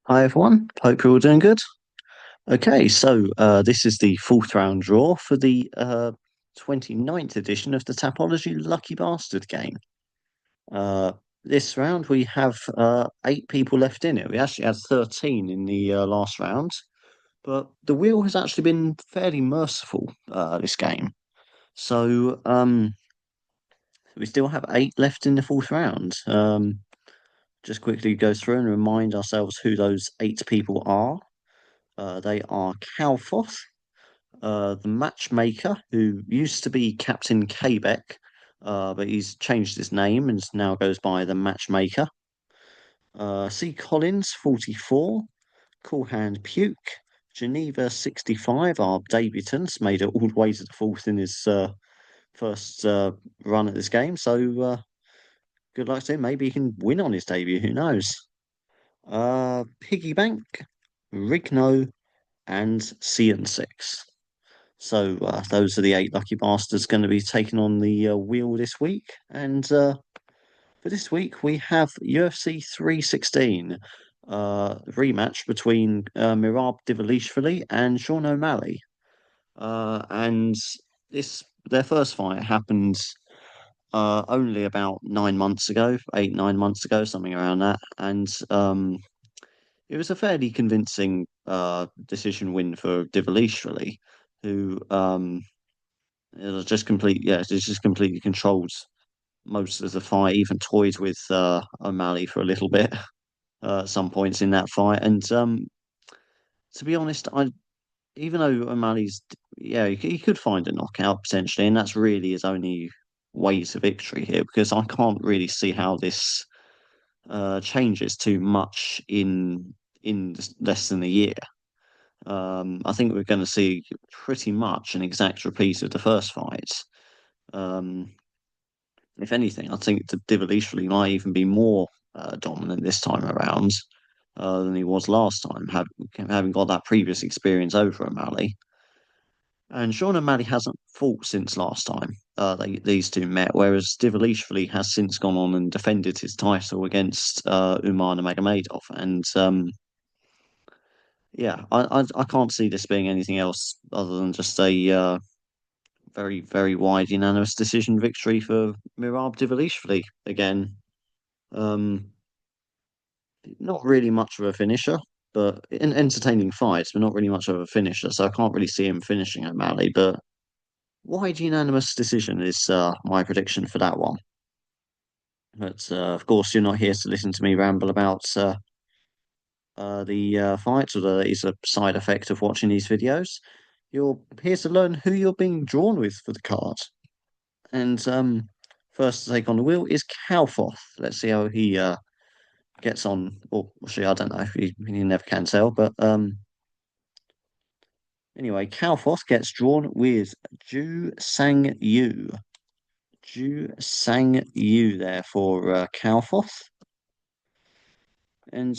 Hi everyone, hope you're all doing good. Okay, so this is the fourth round draw for the 29th edition of the Tapology Lucky Bastard game. Uh, this round we have eight people left in it. We actually had 13 in the last round, but the wheel has actually been fairly merciful this game. So we still have eight left in the fourth round. Just quickly go through and remind ourselves who those eight people are. They are Calfoth, the matchmaker, who used to be Captain Quebec, but he's changed his name and now goes by the matchmaker. C. Collins, 44, Cool Hand Puke, Geneva, 65, our debutant, made it all the way to the fourth in his first run at this game. So good luck to him. Maybe he can win on his debut. Who knows? Piggy Bank, Rigno, and CN6. So those are the eight lucky bastards going to be taking on the wheel this week. And for this week, we have UFC 316 rematch between Mirab Divalishvili and Sean O'Malley. And this their first fight happened only about 9 months ago, 8, 9 months ago, something around that. And it was a fairly convincing decision win for Divalishvili, who it was just complete, yeah, it's just completely controlled most of the fight, even toyed with O'Malley for a little bit at some points in that fight. And to be honest, I even though O'Malley's, yeah, he could find a knockout potentially, and that's really his only way to victory here because I can't really see how this changes too much in less than a year. I think we're going to see pretty much an exact repeat of the first fight. Um, if anything, I think the Divalishvili might even be more dominant this time around than he was last time, having got that previous experience over O'Malley. And Sean O'Malley hasn't fought since last time these two met, whereas Divalishvili has since gone on and defended his title against Umar Nurmagomedov. And yeah, I can't see this being anything else other than just a very, very wide unanimous decision victory for Mirab Divalishvili again. Um, Not really much of a finisher, but in entertaining fights, but not really much of a finisher. So I can't really see him finishing O'Malley. But wide unanimous decision is my prediction for that one. But of course, you're not here to listen to me ramble about the fights, although that is a side effect of watching these videos. You're here to learn who you're being drawn with for the card. And first to take on the wheel is Calfoth. Let's see how he gets on. Or actually, I don't know. He never can tell. But anyway, Calfoth gets drawn with Ju Sang Yu. Ju Sang Yu there for Calfoth. And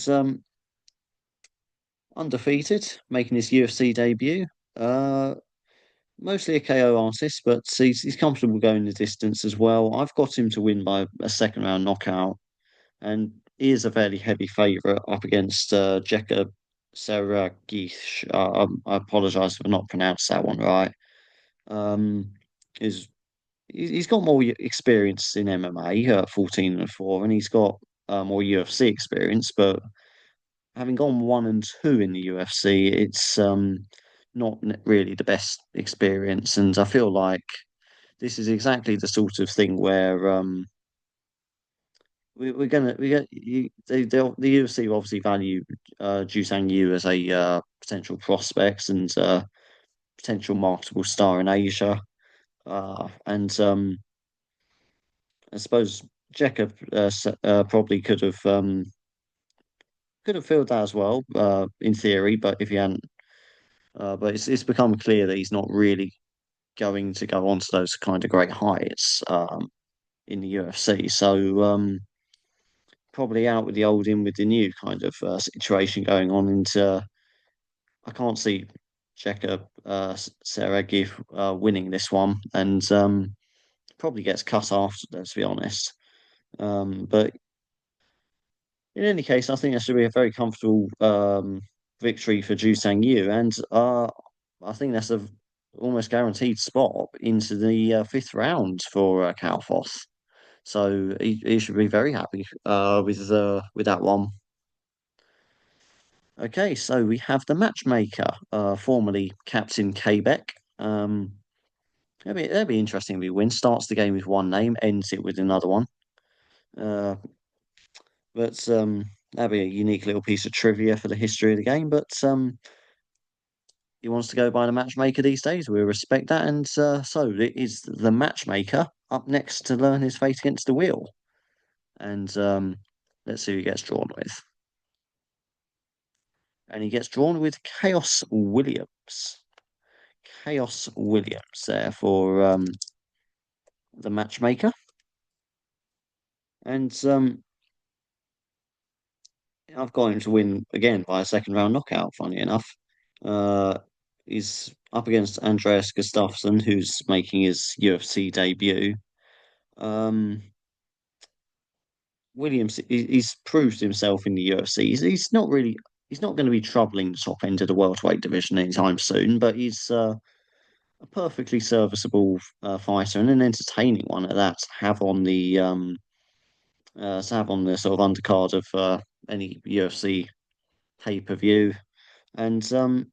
undefeated, making his UFC debut. Uh, Mostly a KO artist, but he's comfortable going the distance as well. I've got him to win by a second round knockout, and he is a fairly heavy favourite up against Jeka Saragish. I apologise for not pronounced that one right. Um, is he's got more experience in MMA, 14 and 4, and he's got more UFC experience. But having gone 1 and 2 in the UFC, it's not really the best experience, and I feel like this is exactly the sort of thing where we're gonna we get you, the UFC will obviously value Jusang Yu as a potential prospect and potential marketable star in Asia, and I suppose Jacob probably could have filled that as well in theory, but if he hadn't, but it's become clear that he's not really going to go on to those kind of great heights in the UFC. So probably out with the old, in with the new kind of situation going on. And I can't see Checker Sergeyev winning this one, and probably gets cut after. Let's be honest. But in any case, I think that should be a very comfortable victory for Ju Sang Yu, and I think that's a almost guaranteed spot into the fifth round for Kalfoth. So he should be very happy with that one. Okay, so we have the matchmaker, formerly Captain Quebec. That'd be interesting if he wins. Starts the game with one name, ends it with another one. Uh, but that'd be a unique little piece of trivia for the history of the game. But he wants to go by the matchmaker these days. We respect that, and so it is the matchmaker up next to learn his fate against the wheel. And let's see who he gets drawn with. And he gets drawn with Chaos Williams. Chaos Williams there for the matchmaker. And I've got him to win again by a second round knockout, funny enough. Uh, he's up against Andreas Gustafsson, who's making his UFC debut. Um, Williams, he's proved himself in the UFC. He's not going to be troubling the top end of the welterweight division anytime soon, but he's a perfectly serviceable fighter and an entertaining one at that. To have on the sort of undercard of any UFC pay-per-view. And to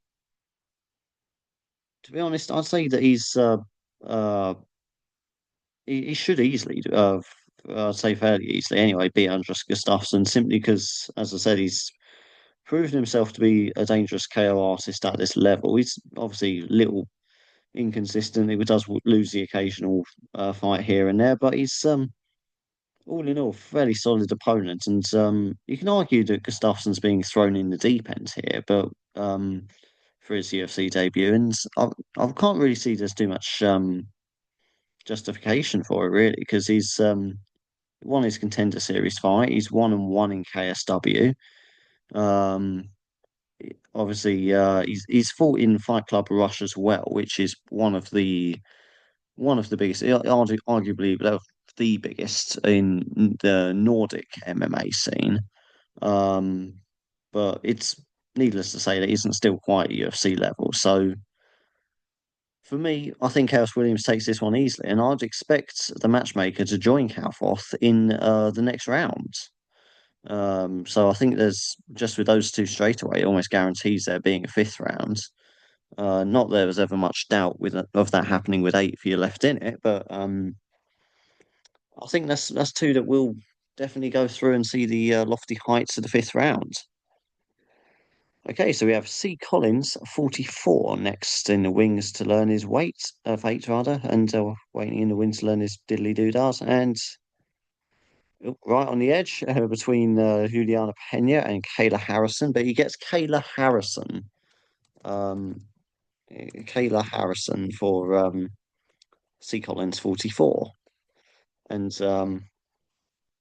be honest, I'd say that uh he should easily I'd say fairly easily anyway beat Andres Gustafsson simply because, as I said, he's proven himself to be a dangerous KO artist at this level. He's obviously a little inconsistent. He does lose the occasional fight here and there, but he's all in all fairly solid opponent. And you can argue that Gustafsson's being thrown in the deep end here, but for his UFC debut, and I can't really see there's too much justification for it really, because he's won his contender series fight. He's 1-1 in KSW. Um, Obviously, he's fought in Fight Club Rush as well, which is one of the biggest, arguably the biggest in the Nordic MMA scene. Um, but it's needless to say that isn't still quite UFC level. So for me, I think Chaos Williams takes this one easily, and I'd expect the matchmaker to join Kalfoth in the next round. So I think there's just with those two straight away, it almost guarantees there being a fifth round. Not there was ever much doubt of that happening with eight for you left in it, but I think that's two that will definitely go through and see the lofty heights of the fifth round. Okay, so we have C. Collins, 44, next in the wings to learn his fate rather, and waiting in the wings to learn his diddly doodahs, and right on the edge between Juliana Pena and Kayla Harrison, but he gets um, Kayla Harrison for C. Collins, 44, and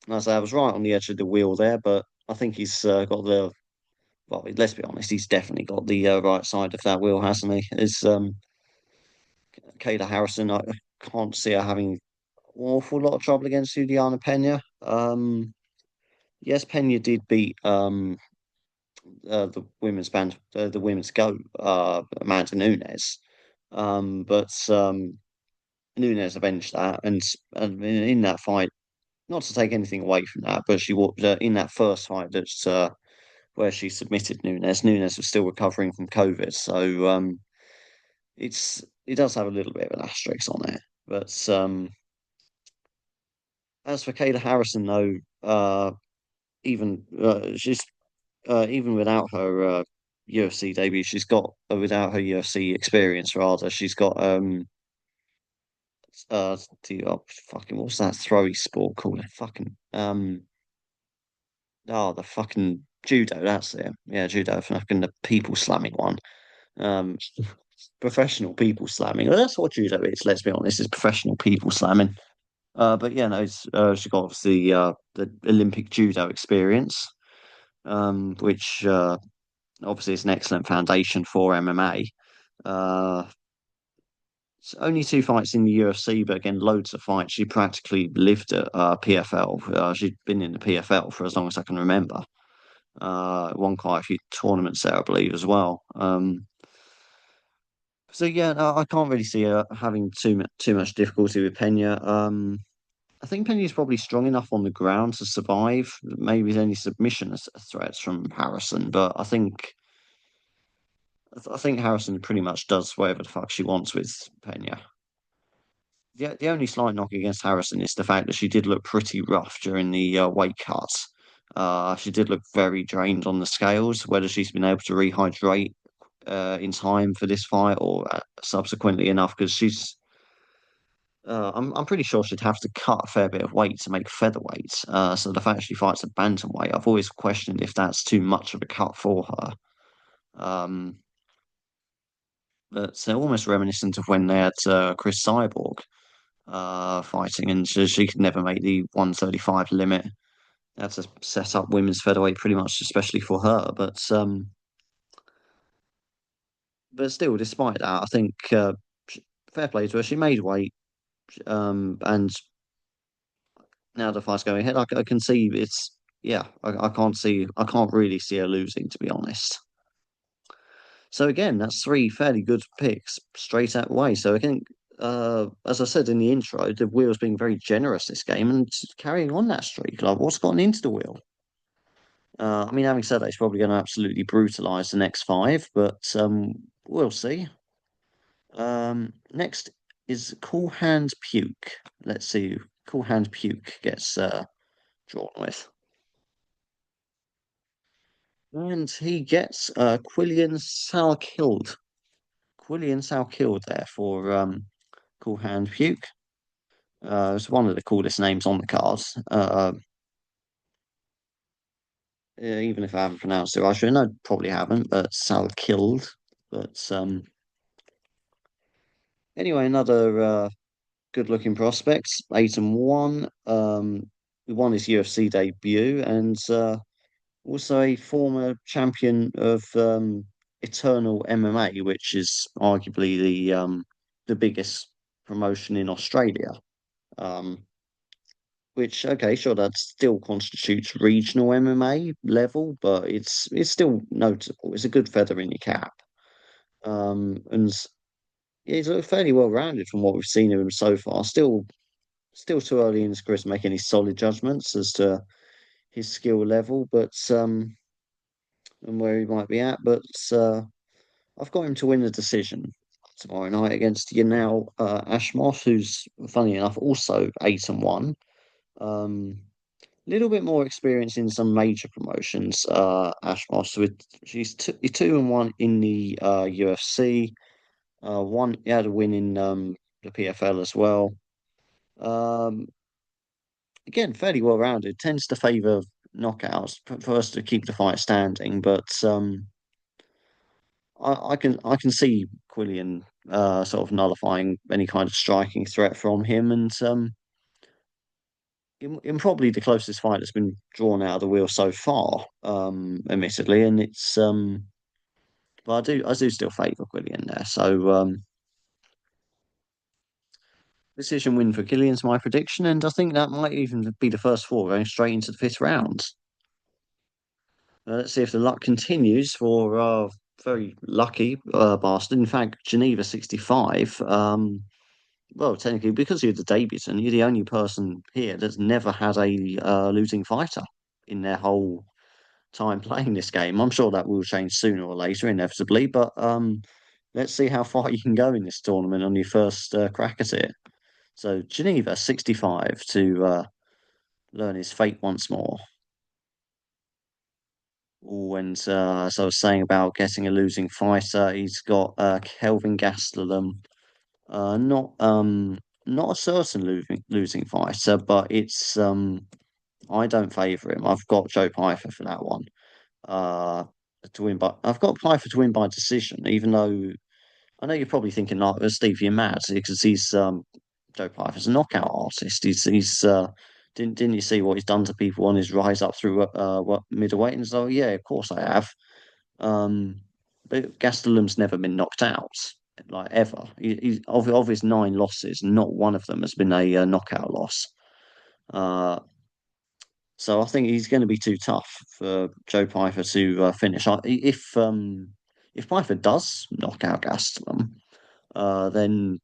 as I was right on the edge of the wheel there, but I think he's got the well, let's be honest, he's definitely got the right side of that wheel, hasn't he? Is Kayla Harrison, I can't see her having an awful lot of trouble against Juliana Pena. Yes, Pena did beat the women's band, the women's go, Amanda Nunes. But Nunes avenged that, and in that fight, not to take anything away from that, but she walked in that first fight that's where she submitted Nunes. Nunes was still recovering from COVID, so it does have a little bit of an asterisk on it. But as for Kayla Harrison, though, even she's even without her UFC debut, she's got without her UFC experience, rather, she's got fucking what's that throwy sport called? Fucking the fucking judo. That's it. Yeah, judo. Fucking the people slamming one. Um, professional people slamming. Well, that's what judo is. Let's be honest, it's professional people slamming. But yeah, no, she got obviously the Olympic judo experience, which obviously is an excellent foundation for MMA. Uh, It's only two fights in the UFC, but again, loads of fights. She practically lived at PFL. She'd been in the PFL for as long as I can remember. Won quite a few tournaments there, I believe, as well. So yeah, no, I can't really see her having too much difficulty with Pena. I think Penny's probably strong enough on the ground to survive. Maybe there's any submission threats from Harrison, but I think Harrison pretty much does whatever the fuck she wants with Pena. The only slight knock against Harrison is the fact that she did look pretty rough during the weight cuts. She did look very drained on the scales. Whether she's been able to rehydrate in time for this fight or subsequently enough, because I'm pretty sure she'd have to cut a fair bit of weight to make featherweight. So the fact she fights at bantamweight, I've always questioned if that's too much of a cut for her. Um, but they're almost reminiscent of when they had Chris Cyborg fighting, and she could never make the 135 limit. They had to set up women's featherweight pretty much, especially for her. But still, despite that, I think fair play to her. She made weight, and now the fight's going ahead. I can see it's yeah. I can't really see her losing, to be honest. So again, that's three fairly good picks straight out way. So I think, as I said in the intro, the wheel's been very generous this game and carrying on that streak. Like, what's gotten into the wheel? I mean, having said that, it's probably going to absolutely brutalize the next five, but we'll see. Next is Cool Hand Puke. Let's see who Cool Hand Puke gets drawn with. And he gets Quillian Salkilled. Quillian Salkilled there for Cool Hand Puke. It's one of the coolest names on the cards. Yeah, even if I haven't pronounced it right, I probably haven't, but Salkilled. But anyway, another good looking prospect, 8-1. He won his UFC debut and also a former champion of Eternal MMA, which is arguably the biggest promotion in Australia. Um, which okay, sure, that still constitutes regional MMA level, but it's still notable. It's a good feather in your cap. And yeah, he's fairly well rounded from what we've seen of him so far. Still too early in his career to make any solid judgments as to his skill level, but and where he might be at. But I've got him to win the decision tomorrow night against Yanel Ashmos, who's funny enough also 8-1. Little bit more experience in some major promotions. Ashmos with she's 2-1 in the UFC. One he had a win in the PFL as well. Um, Again, fairly well rounded. Tends to favour knockouts for us to keep the fight standing, but I can see Quillian sort of nullifying any kind of striking threat from him, and in probably the closest fight that's been drawn out of the wheel so far, admittedly, and it's but I do still favour Quillian there. So decision win for Killian's my prediction, and I think that might even be the first four going straight into the fifth round. Let's see if the luck continues for very lucky bastard. In fact, Geneva 65. Well, technically, because you're the debutant, you're the only person here that's never had a losing fighter in their whole time playing this game. I'm sure that will change sooner or later, inevitably, but let's see how far you can go in this tournament on your first crack at it. So, Geneva 65 to learn his fate once more. Oh, and as I was saying about getting a losing fighter, he's got Kelvin Gastelum. Not a certain losing fighter, but it's I don't favour him. I've got Joe Pyfer for that one. Uh, to win by I've got Pyfer to win by decision, even though I know you're probably thinking like Steve, you're mad because he's Joe Pyfer's a knockout artist. He's didn't you see what he's done to people on his rise up through what middleweight? And so yeah, of course I have. Um, but Gastelum's never been knocked out. like ever. Of his nine losses, not one of them has been a knockout loss. Uh, so I think he's going to be too tough for Joe Piper to finish. If Piper does knock out Gastelum, then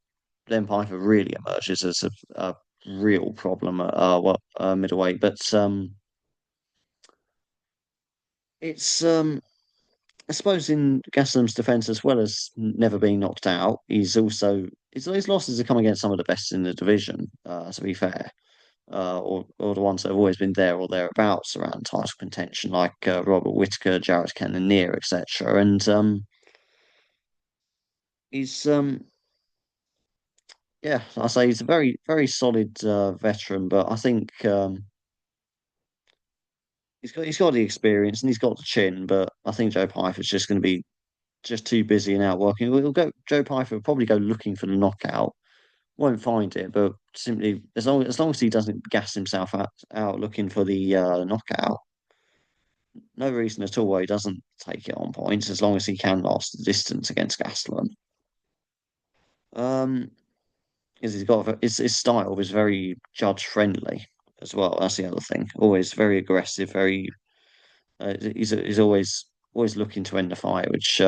Piper really emerges as a real problem at middleweight. But it's I suppose in Gastelum's defence, as well as never being knocked out, his losses are coming against some of the best in the division. To be fair, or the ones that have always been there or thereabouts around title contention, like Robert Whittaker, Jared Cannonier, etc. And he's yeah, I say he's a very solid veteran, but I think he's got the experience and he's got the chin, but I think Joe Piper's just going to be just too busy and out working. Joe Piper will probably go looking for the knockout. Won't find it, but simply as long as he doesn't gas himself out looking for the knockout, no reason at all why he doesn't take it on points as long as he can last the distance against Gastelum. Um, because his style is very judge friendly as well. That's the other thing. Always very aggressive, very he's always looking to end the fight, which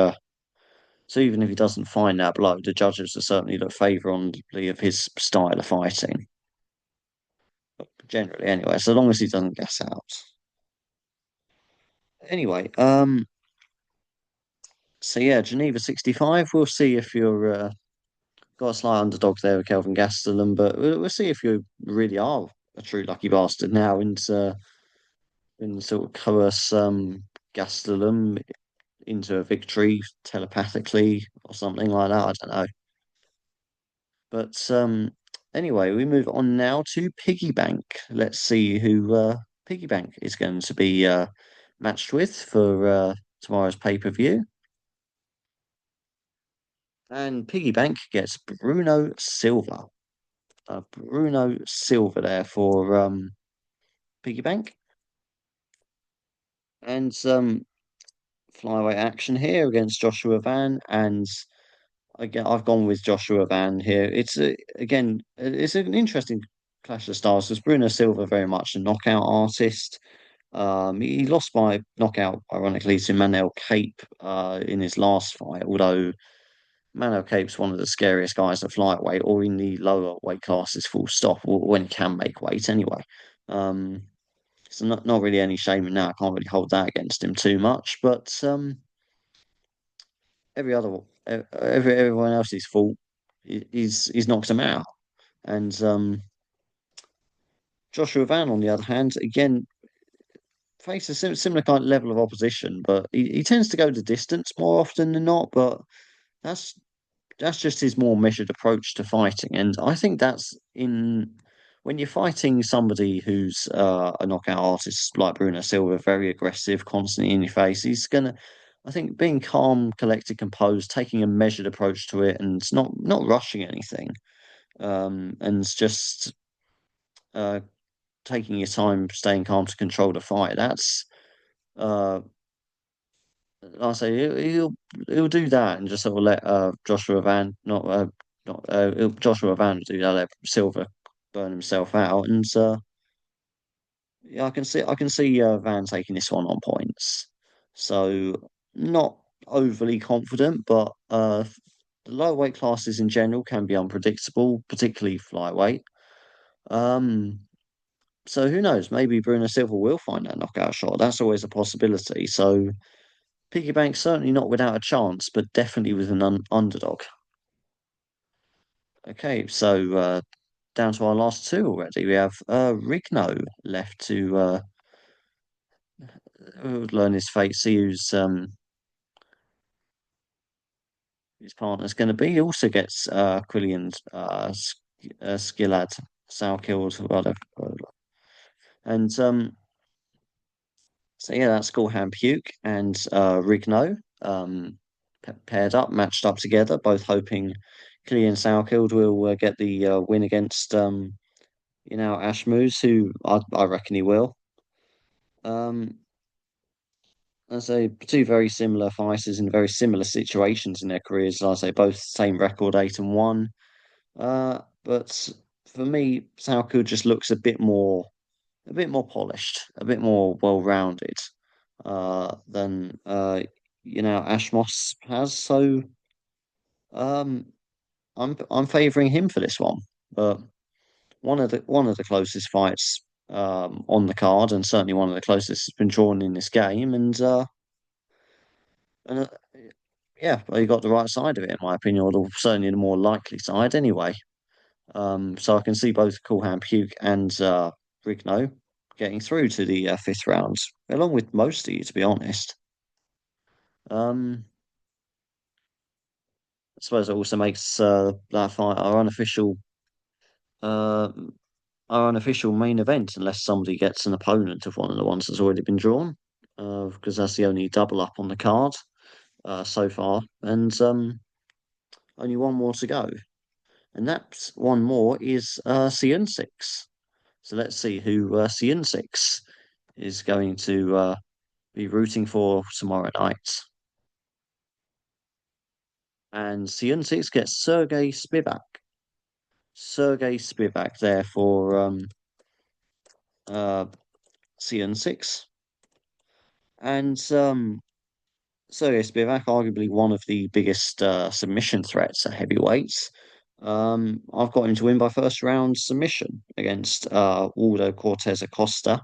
so even if he doesn't find that blow, the judges will certainly look favourably of his style of fighting. Generally, anyway, so long as he doesn't gas out. Anyway, so yeah, Geneva 65. We'll see if you're got a slight underdog there with Kelvin Gastelum, but we'll see if you really are a true lucky bastard now and sort of coerce Gastelum into a victory telepathically or something like that. I don't know. But anyway, we move on now to Piggy Bank. Let's see who Piggy Bank is going to be matched with for tomorrow's pay-per-view. And Piggy Bank gets Bruno Silva. Bruno Silva there for Piggy Bank. And flyweight action here against Joshua Van. And again, I've gone with Joshua Van here. It's an interesting clash of styles because Bruno Silva very much a knockout artist. He lost by knockout, ironically, to Manel Cape in his last fight, although Manel Cape's one of the scariest guys at flyweight or in the lower weight classes, full stop, or when he can make weight anyway. Um, so not really any shame in that. I can't really hold that against him too much, but everyone else's fault. He's knocked him out, and Joshua Van, on the other hand, again faces a similar kind of level of opposition, but he tends to go the distance more often than not. But that's that's just his more measured approach to fighting, and I think that's in when you're fighting somebody who's a knockout artist like Bruno Silva, very aggressive, constantly in your face. He's gonna, I think, being calm, collected, composed, taking a measured approach to it, and not rushing anything, and just uh, taking your time, staying calm to control the fight. That's uh, I'll say he'll do that and just sort of let Joshua Van not Joshua Van do that, let Silver burn himself out, and yeah, I can see Van taking this one on points. So not overly confident, but the lower weight classes in general can be unpredictable, particularly flyweight. Um, so who knows? Maybe Bruno Silva will find that knockout shot. That's always a possibility. So Piggy Bank certainly not without a chance, but definitely with an underdog. Okay, so down to our last two already. We have Rigno left to learn his fate, see his partner's going to be. He also gets Quillian Skillad, Sourkilled, whatever. And so yeah, that's Gorham Puke and Rigno paired up, matched up together, both hoping Killian Sourkild will get the win against Ashmoos, who I reckon he will. Um, as I say, two very similar fighters in very similar situations in their careers. I say both same record, 8-1. But for me, Salku just looks a bit more polished, a bit more well-rounded, than Ashmos has. So um, I'm favouring him for this one. But one of the closest fights on the card, and certainly one of the closest has been drawn in this game, and yeah, well, you got the right side of it in my opinion, or certainly the more likely side anyway. So I can see both Coolham Puke and Rigno getting through to the fifth round, along with most of you, to be honest. Um, I suppose it also makes that fight uh, our unofficial main event, unless somebody gets an opponent of one of the ones that's already been drawn, because that's the only double up on the card so far, and only one more to go. And that one more is CN6. So let's see who CN6 is going to be rooting for tomorrow night. And CN6 gets Sergey Spivak. Sergey Spivak there for uh, CN6. And Sergey Spivak, arguably one of the biggest submission threats at heavyweights. I've got him to win by first round submission against Waldo Cortez Acosta,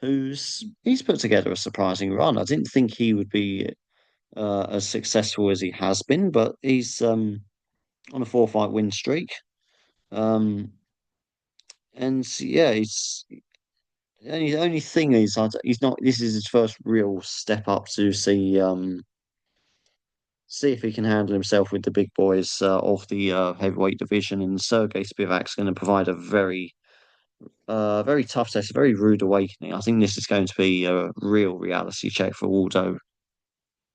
he's put together a surprising run. I didn't think he would be as successful as he has been, but he's on a four-fight win streak. Um, and yeah, he's only thing is he's not. This is his first real step up to see if he can handle himself with the big boys of the heavyweight division. And Sergey Spivak's going to provide a very tough test, a very rude awakening. I think this is going to be a real reality check for Waldo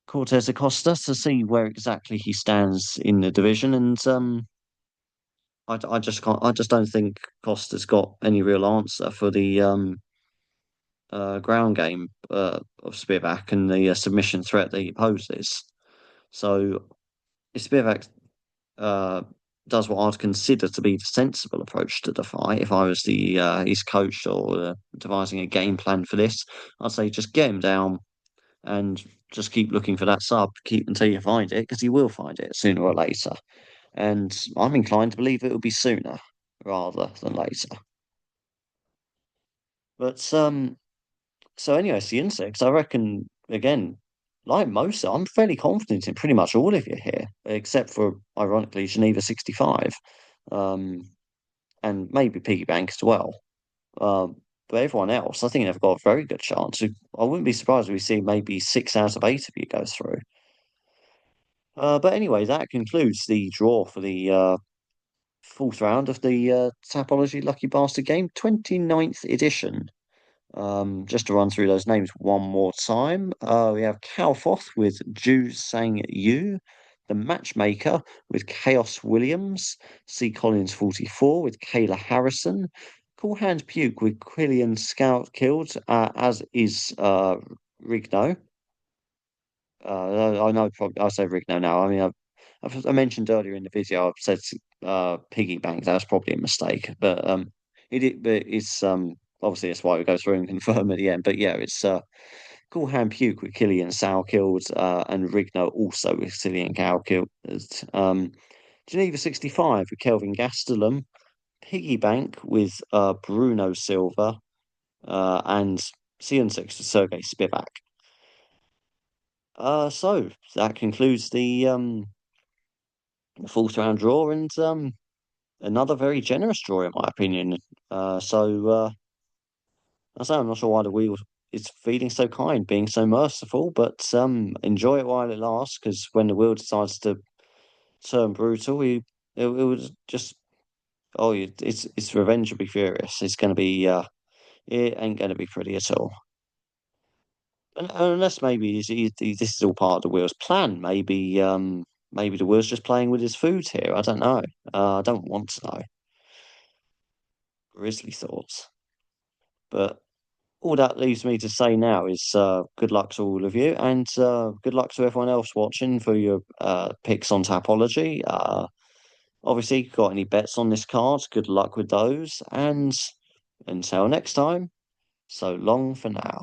Cortez Acosta to see where exactly he stands in the division. And I just can't. I just don't think Costa's got any real answer for the ground game of Spivak and the submission threat that he poses. So if Spivak uh, does what I'd consider to be the sensible approach to the fight, if I was the his coach or devising a game plan for this, I'd say just get him down and just keep looking for that sub, keep until you find it, because he will find it sooner or later. And I'm inclined to believe it will be sooner rather than later. But so anyway, it's the insects. I reckon again, like most, I'm fairly confident in pretty much all of you here, except for ironically Geneva 65, um, and maybe Piggy Bank as well. But everyone else, I think they've got a very good chance. I wouldn't be surprised if we see maybe 6 out of 8 of you go through. But anyway, that concludes the draw for the fourth round of the Tapology Lucky Bastard Game, 29th edition. Just to run through those names one more time. We have Calfoth with Ju Sang Yu, the Matchmaker with Chaos Williams, C. Collins 44 with Kayla Harrison, Cool Hand Puke with Quillian Scout killed, as is Rigno. I know, probably, I say Rigno now. I mean, I mentioned earlier in the video, I've said piggy bank. That's probably a mistake, but but it's obviously that's why we go through and confirm at the end. But yeah, it's Cool Hand Puke with Killian Sow killed, and Rigno also with Cillian Cow killed. Um, Geneva 65 with Kelvin Gastelum, Piggy Bank with Bruno Silva, and CN6 with Sergey Spivak. So that concludes the fourth round draw, and another very generous draw in my opinion. I say I'm not sure why the wheel is feeling so kind, being so merciful, but enjoy it while it lasts, because when the wheel decides to turn brutal, it would just it's revenge will be furious. It's going to be it ain't going to be pretty at all. Unless maybe this is all part of the wheel's plan. Maybe the wheel's just playing with his food here. I don't know. I don't want to know. Grisly thoughts, but all that leaves me to say now is good luck to all of you, and good luck to everyone else watching for your picks on Tapology. Obviously, got any bets on this card? Good luck with those, and until next time, so long for now.